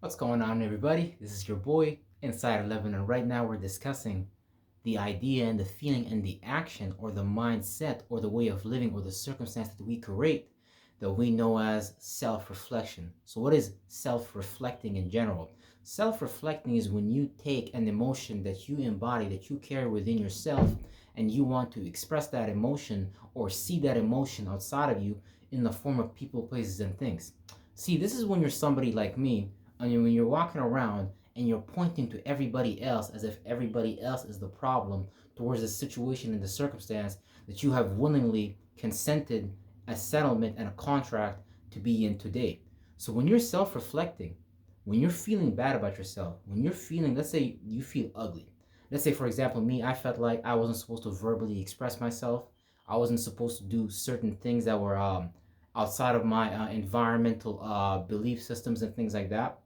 What's going on, everybody? This is your boy, Inside 11, and right now we're discussing the idea and the feeling and the action or the mindset or the way of living or the circumstance that we create that we know as self reflection. So, what is self reflecting in general? Self reflecting is when you take an emotion that you embody, that you carry within yourself, and you want to express that emotion or see that emotion outside of you in the form of people, places, and things. See, this is when you're somebody like me, and when you're walking around and you're pointing to everybody else as if everybody else is the problem towards the situation and the circumstance that you have willingly consented a settlement and a contract to be in today. So when you're self-reflecting, when you're feeling bad about yourself, when you're feeling, let's say you feel ugly. Let's say, for example, me, I felt like I wasn't supposed to verbally express myself. I wasn't supposed to do certain things that were outside of my environmental belief systems and things like that.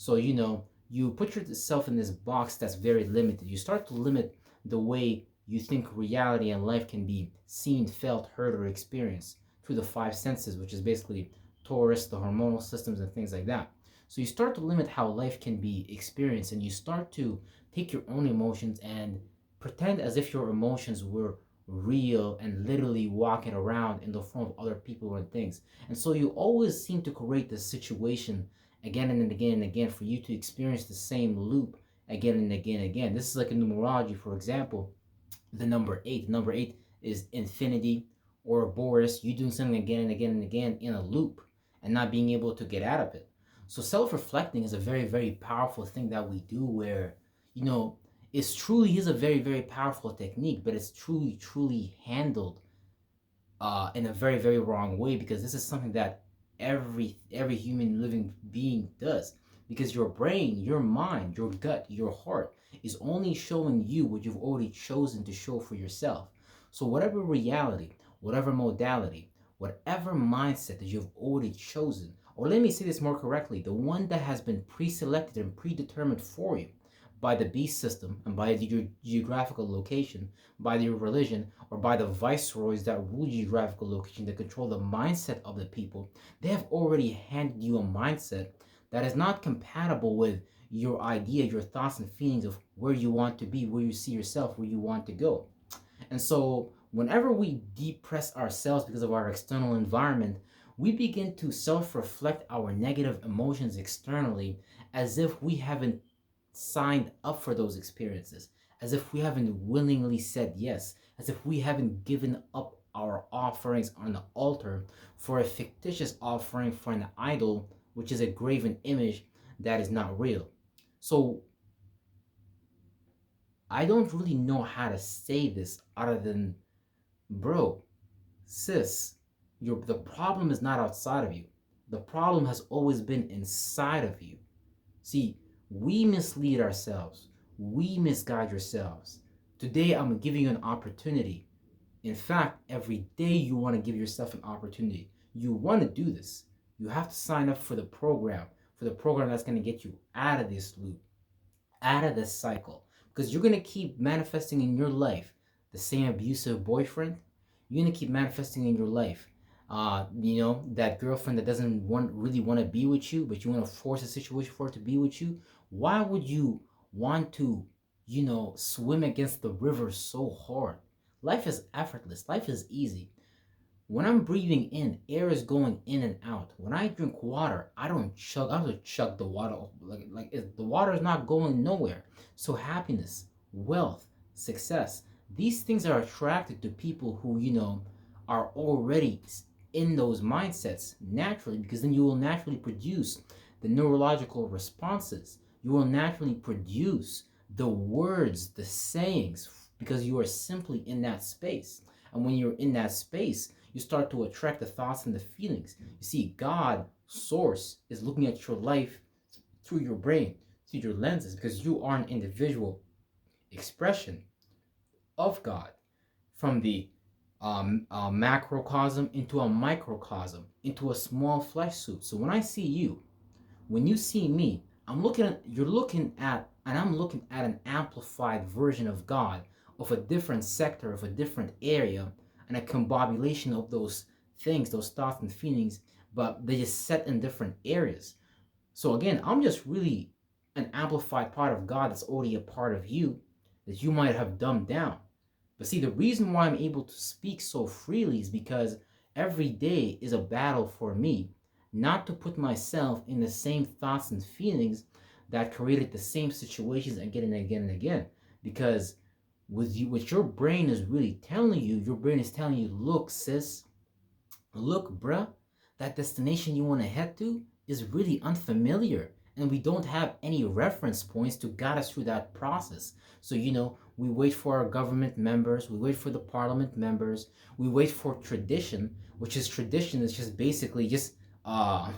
So, you put yourself in this box that's very limited. You start to limit the way you think reality and life can be seen, felt, heard, or experienced through the five senses, which is basically Taurus, the hormonal systems, and things like that. So you start to limit how life can be experienced, and you start to take your own emotions and pretend as if your emotions were real and literally walking around in the form of other people and things. And so you always seem to create this situation again and again and again for you to experience the same loop again and again and again. This is like a numerology, for example, the number eight. Number eight is infinity or Boris, you doing something again and again and again in a loop and not being able to get out of it. So self-reflecting is a very, very powerful thing that we do where, you know, it's truly is a very, very powerful technique, but it's truly, truly handled in a very, very wrong way, because this is something that every human living being does, because your brain, your mind, your gut, your heart is only showing you what you've already chosen to show for yourself. So whatever reality, whatever modality, whatever mindset that you've already chosen, or let me say this more correctly, the one that has been pre-selected and predetermined for you by the beast system and by your geographical location, by your religion, or by the viceroys that rule geographical location that control the mindset of the people, they have already handed you a mindset that is not compatible with your idea, your thoughts and feelings of where you want to be, where you see yourself, where you want to go. And so whenever we depress ourselves because of our external environment, we begin to self-reflect our negative emotions externally as if we haven't signed up for those experiences, as if we haven't willingly said yes, as if we haven't given up our offerings on the altar for a fictitious offering for an idol, which is a graven image that is not real. So I don't really know how to say this other than, bro, sis, the problem is not outside of you. The problem has always been inside of you. See, we mislead ourselves. We misguide ourselves. Today, I'm giving you an opportunity. In fact, every day you want to give yourself an opportunity. You want to do this. You have to sign up for the program that's going to get you out of this loop, out of this cycle. Because you're going to keep manifesting in your life the same abusive boyfriend. You're going to keep manifesting in your life that girlfriend that doesn't really want to be with you, but you want to force a situation for her to be with you. Why would you want to, swim against the river so hard? Life is effortless. Life is easy. When I'm breathing in, air is going in and out. When I drink water, I don't chug. I don't chug the water the water is not going nowhere. So happiness, wealth, success, these things are attracted to people who are already in those mindsets naturally, because then you will naturally produce the neurological responses. You will naturally produce the words, the sayings, because you are simply in that space. And when you're in that space, you start to attract the thoughts and the feelings. You see, God, Source, is looking at your life through your brain, through your lenses, because you are an individual expression of God, from the macrocosm into a microcosm, into a small flesh suit. So when I see you, when you see me, I'm looking at an amplified version of God, of a different sector, of a different area, and a combobulation of those things, those thoughts and feelings, but they just set in different areas. So again, I'm just really an amplified part of God that's already a part of you that you might have dumbed down. But see, the reason why I'm able to speak so freely is because every day is a battle for me not to put myself in the same thoughts and feelings that created the same situations again and again and again. Because with you, what your brain is really telling you, your brain is telling you, look, sis, look, bruh, that destination you want to head to is really unfamiliar. And we don't have any reference points to guide us through that process. So, we wait for our government members, we wait for the parliament members, we wait for tradition, which is tradition is just basically just, uh,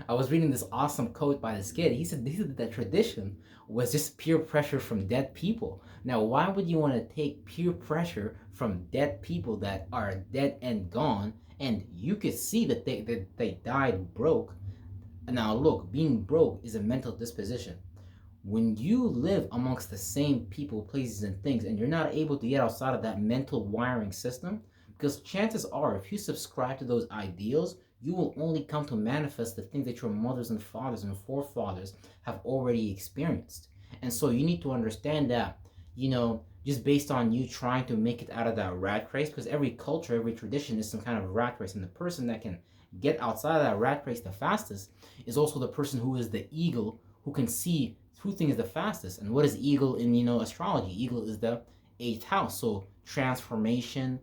I was reading this awesome quote by this kid. He said that tradition was just peer pressure from dead people. Now, why would you want to take peer pressure from dead people that are dead and gone, and you could see that they died broke? Now, look, being broke is a mental disposition. When you live amongst the same people, places, and things, and you're not able to get outside of that mental wiring system, because chances are, if you subscribe to those ideals, you will only come to manifest the things that your mothers and fathers and forefathers have already experienced. And so you need to understand that, just based on you trying to make it out of that rat race, because every culture, every tradition is some kind of rat race, and the person that can get outside of that rat race the fastest is also the person who is the eagle who can see through things the fastest. And what is eagle in astrology? Eagle is the eighth house, so transformation,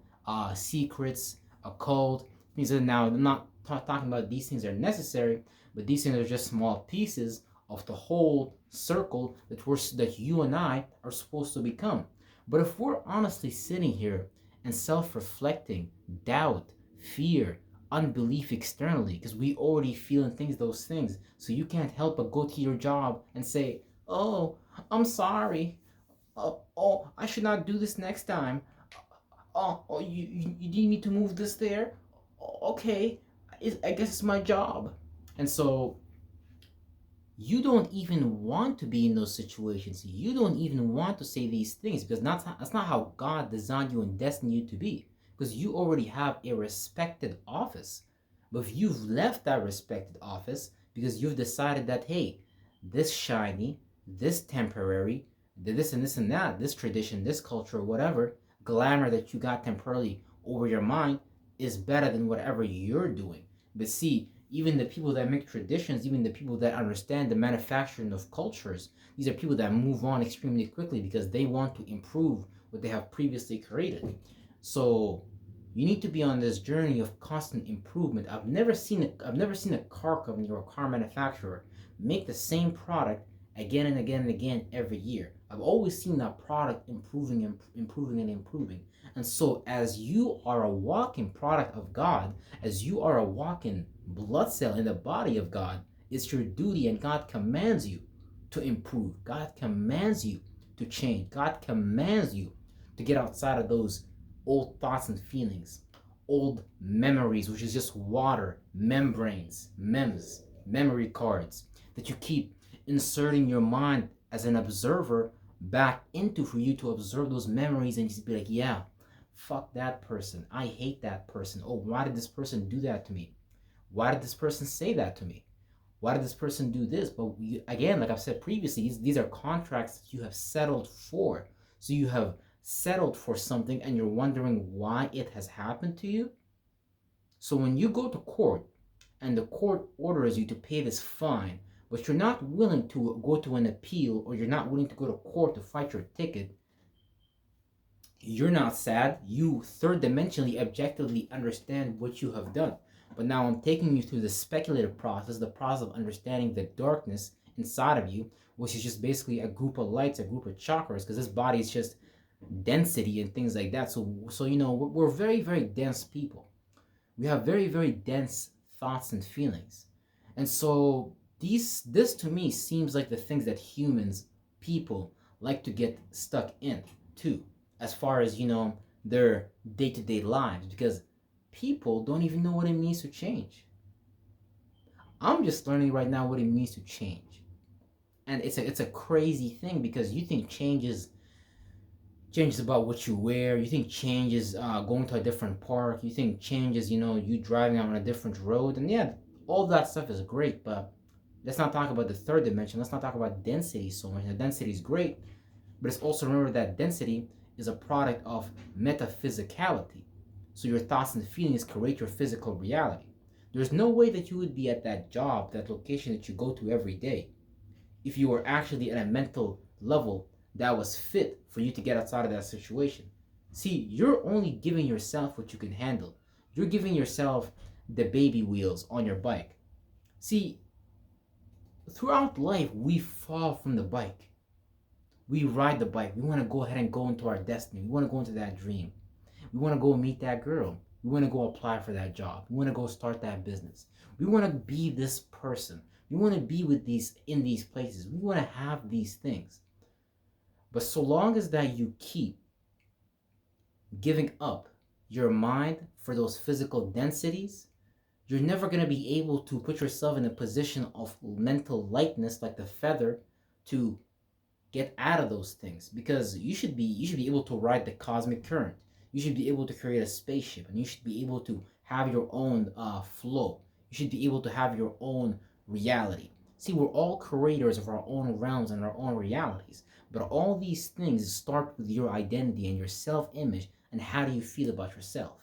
secrets, occult. These are now I'm not talking about these things are necessary, but these things are just small pieces of the whole circle that you and I are supposed to become. But if we're honestly sitting here and self-reflecting, doubt, fear, unbelief externally, because we already feel and think those things, so you can't help but go to your job and say, "Oh, I'm sorry. Oh, I should not do this next time. Oh, you need me to move this there? Okay, I guess it's my job." And so you don't even want to be in those situations. You don't even want to say these things because that's not how God designed you and destined you to be. Because you already have a respected office. But if you've left that respected office because you've decided that, hey, this shiny, this temporary, this and this and that, this tradition, this culture, whatever, glamour that you got temporarily over your mind is better than whatever you're doing. But see, even the people that make traditions, even the people that understand the manufacturing of cultures, these are people that move on extremely quickly because they want to improve what they have previously created. So you need to be on this journey of constant improvement. I've never seen a car company or a car manufacturer make the same product again and again and again every year. I've always seen that product improving and improving and improving. And so as you are a walking product of God, as you are a walking blood cell in the body of God, it's your duty, and God commands you to improve. God commands you to change. God commands you to get outside of those old thoughts and feelings, old memories, which is just water, membranes, memory cards that you keep inserting your mind as an observer back into for you to observe those memories and just be like, yeah, fuck that person. I hate that person. Oh, why did this person do that to me? Why did this person say that to me? Why did this person do this? But again, like I've said previously, these are contracts that you have settled for. So you have settled for something and you're wondering why it has happened to you. So when you go to court and the court orders you to pay this fine, but you're not willing to go to an appeal, or you're not willing to go to court to fight your ticket, you're not sad. You third dimensionally, objectively understand what you have done. But now I'm taking you through the speculative process, the process of understanding the darkness inside of you, which is just basically a group of lights, a group of chakras, because this body is just density and things like that. So we're very, very dense people. We have very, very dense thoughts and feelings. And so this to me seems like the things that humans, people, like to get stuck in too, as far as their day-to-day lives, because people don't even know what it means to change. I'm just learning right now what it means to change. And it's a crazy thing, because you think change is about what you wear. You think change is going to a different park. You think change is you driving on a different road. And yeah, all that stuff is great, but Let's not talk about the third dimension. Let's not talk about density so much. Now, density is great, but it's also remember that density is a product of metaphysicality. So your thoughts and feelings create your physical reality. There's no way that you would be at that job, that location that you go to every day, if you were actually at a mental level that was fit for you to get outside of that situation. See, you're only giving yourself what you can handle. You're giving yourself the baby wheels on your bike. See, throughout life, we fall from the bike. We ride the bike. We want to go ahead and go into our destiny. We want to go into that dream. We want to go meet that girl. We want to go apply for that job. We want to go start that business. We want to be this person. We want to be with these in these places. We want to have these things. But so long as that you keep giving up your mind for those physical densities, you're never going to be able to put yourself in a position of mental lightness like the feather to get out of those things, because you should be able to ride the cosmic current. You should be able to create a spaceship, and you should be able to have your own flow. You should be able to have your own reality. See, we're all creators of our own realms and our own realities, but all these things start with your identity and your self-image and how do you feel about yourself.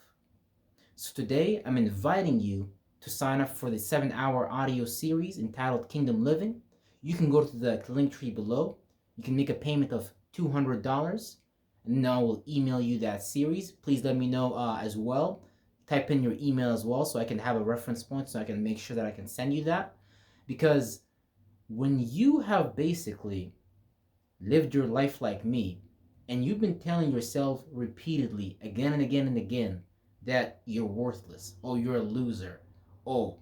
So today I'm inviting you to sign up for the 7-hour audio series entitled Kingdom Living. You can go to the link tree below. You can make a payment of $200, and then I will email you that series. Please let me know as well. Type in your email as well so I can have a reference point so I can make sure that I can send you that. Because when you have basically lived your life like me, and you've been telling yourself repeatedly, again and again and again, that you're worthless, oh, you're a loser, oh,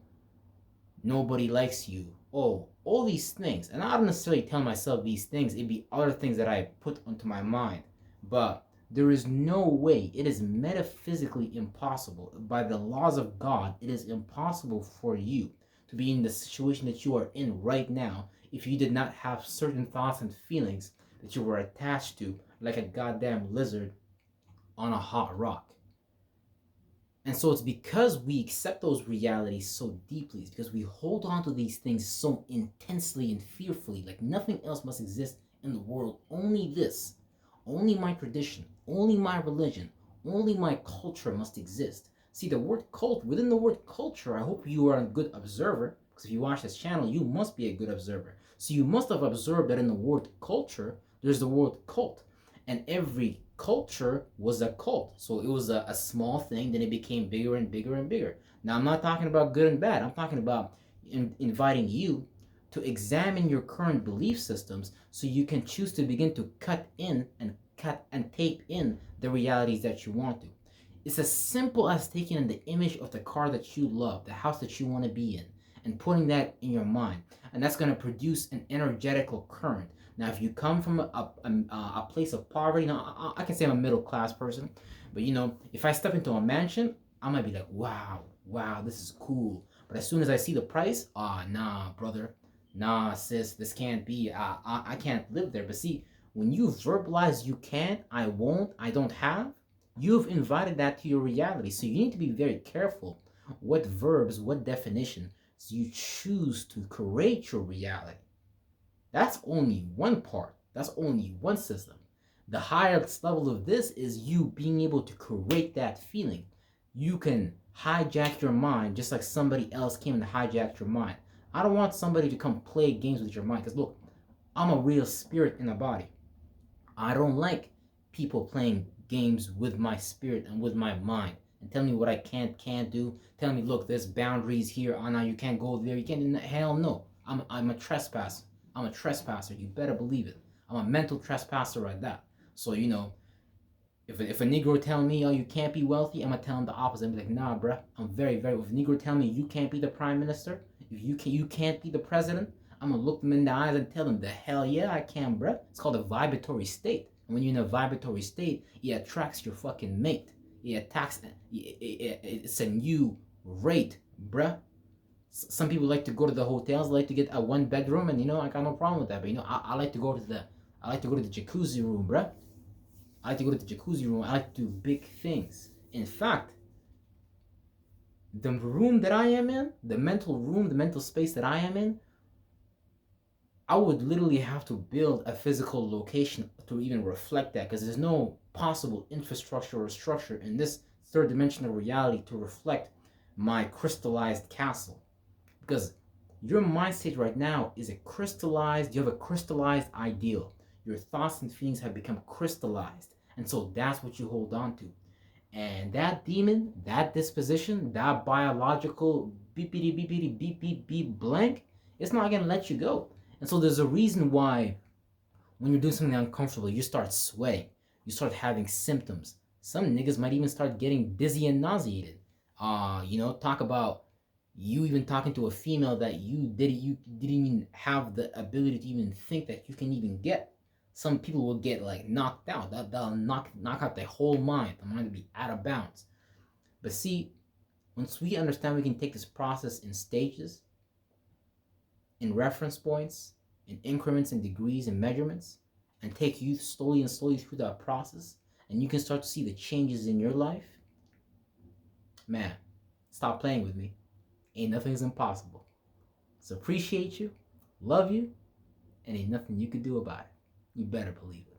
nobody likes you, oh, all these things. And I don't necessarily tell myself these things, it'd be other things that I put onto my mind. But there is no way, it is metaphysically impossible. By the laws of God, it is impossible for you to be in the situation that you are in right now if you did not have certain thoughts and feelings that you were attached to like a goddamn lizard on a hot rock. And so it's because we accept those realities so deeply, it's because we hold on to these things so intensely and fearfully, like nothing else must exist in the world. Only this, only my tradition, only my religion, only my culture must exist. See, the word cult, within the word culture, I hope you are a good observer, because if you watch this channel, you must be a good observer. So you must have observed that in the word culture, there's the word cult. And every culture was a cult. So it was a small thing, then it became bigger and bigger and bigger. Now, I'm not talking about good and bad. I'm talking about inviting you to examine your current belief systems so you can choose to begin to cut and tape in the realities that you want to. It's as simple as taking in the image of the car that you love, the house that you want to be in, and putting that in your mind. And that's going to produce an energetical current. Now, if you come from a place of poverty, now I can say I'm a middle class person, but if I step into a mansion, I might be like, wow, this is cool. But as soon as I see the price, nah, brother, nah, sis, this can't be. I can't live there. But see, when you verbalize you can't, I won't, I don't have, you've invited that to your reality. So you need to be very careful what verbs, what definitions you choose to create your reality. That's only one part. That's only one system. The highest level of this is you being able to create that feeling. You can hijack your mind just like somebody else came and hijacked your mind. I don't want somebody to come play games with your mind, because look, I'm a real spirit in a body. I don't like people playing games with my spirit and with my mind and telling me what I can't do. Telling me, look, there's boundaries here. Oh, no, you can't go there. You can't do that. Hell no. I'm a trespasser. I'm a trespasser. You better believe it. I'm a mental trespasser at that. So, if a Negro tell me, oh, you can't be wealthy, I'm going to tell him the opposite. I'm be like, nah, bruh, I'm very, very, if a Negro tell me you can't be the prime minister, if you can't be the president, I'm going to look them in the eyes and tell them, the hell yeah, I can, bruh. It's called a vibratory state. And when you're in a vibratory state, it attracts your fucking mate. It's a new rate, bruh. Some people like to go to the hotels, like to get a 1-bedroom, and I got no problem with that. But I like to go to the jacuzzi room, bruh. I like to go to the jacuzzi room. I like to do big things. In fact, the room that I am in, the mental room, the mental space that I am in, I would literally have to build a physical location to even reflect that, because there's no possible infrastructure or structure in this third dimensional reality to reflect my crystallized castle. Because your mind state right now is you have a crystallized ideal. Your thoughts and feelings have become crystallized. And so that's what you hold on to. And that demon, that disposition, that biological beepity beepity beep beep beep blank, it's not gonna let you go. And so there's a reason why when you're doing something uncomfortable, you start sweating, you start having symptoms. Some niggas might even start getting dizzy and nauseated. Talk about you even talking to a female that you didn't even have the ability to even think that you can even get. Some people will get like knocked out. That'll knock out their whole mind. The mind will be out of bounds. But see, once we understand we can take this process in stages, in reference points, in increments and degrees and measurements, and take you slowly and slowly through that process, and you can start to see the changes in your life, man, stop playing with me. Ain't nothing is impossible. So appreciate you, love you, and ain't nothing you can do about it. You better believe it.